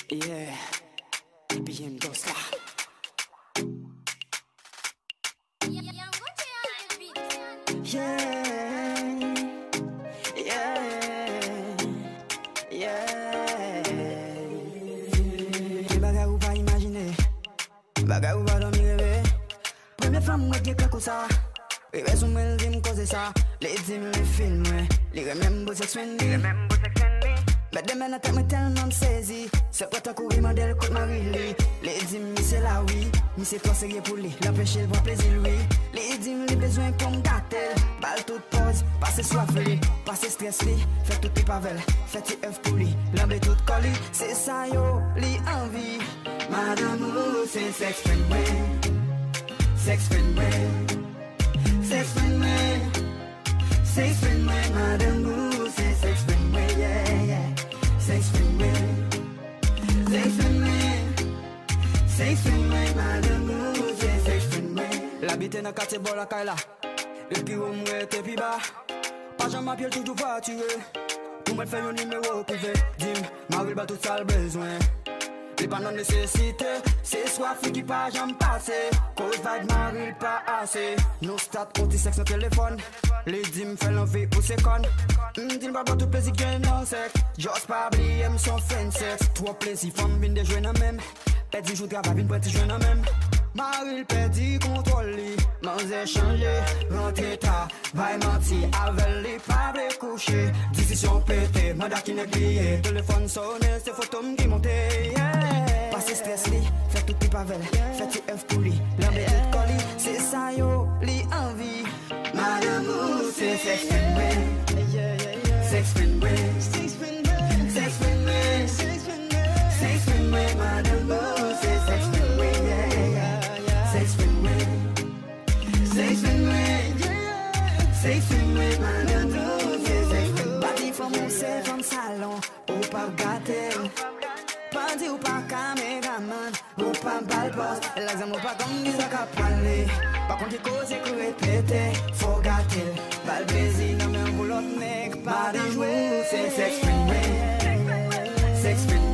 Yeah, bien Gosla. Yeah, yeah, yeah. Quel bagage ou pas imaginer, bagage ou pas dormir rêver. Première femme moi qui est comme ça, et raison me dit me causer ça. Les dîmes les films, les remember sex friendly. Mais demain la tête me tellement saisie. C'est quoi ta courir modèle côte Marie-Lee. Les dîmes c'est là oui, mais c'est toi sérieux pour lui. La pêche elle voit plaisir oui. Les dîmes les besoins comme gâtel. Balle toute pause, passer soif lui, passer stress lui. Fait tout tes pavelles, fait tes œufs pour lui. L'embé toute colis, c'est ça yo, li envie. Madame ou c'est sex friend way. Sex friend way. Sex friend way. Sex friend way, madame ou c'est sex friend way, yeah, yeah. Sex friend way. Sex friend way. Sex friend way, madame ou c'est sex friend way. L'habiter dans quartier bon la caille et puis au moins t'es plus bas. Pas jamais pied toujours voituré. Pour me faire un numéro privé. Dis-moi, Marie bat tout ça le besoin. Les pas non nécessité, c'est soif qui pas jamais passé. Cause vibe Marie pas assez. Nos stats, anti-sexe, nos téléphone. Les dîmes fait l'envie pour ses connes. Dis pas tout plaisir gain non sec. Just pas oublier son fin sexe. Trop plaisir, femme vient de jouer dans même. Pète joue de travail, vient prêter jouer dans même. Marie pète contrôle li. Mans échanger, rentrer tard. Vaille menti, avec les pas les coucher. Décision pété, madame qui n'est plié. Téléphone sonné, c'est photos qui montent. Yeah. Passer stress li, fait tout tes pavelles, fait tes œufs pour lui. L'embé tout colis, c'est ça yo, li envie. Madame ou c'est sex friend way. Sex friend way. Sex friend way. Sex friend way. Sex friend way, madame ou c'est sex friend way. Sex friend way. Sex friend way. Sex friend way, madame ou c'est sex friend way. Bati femme ou c'est femme salon, ou pas gâté. Pas dit ou pas caméraman, ou pas balbos. L'examen ou pas comme des acapalés. Par contre, il cause et que répéter, faut gâter. Pas le plaisir, non, mais un boulot n'est pas de jouer. C'est sex friend way. Sex friend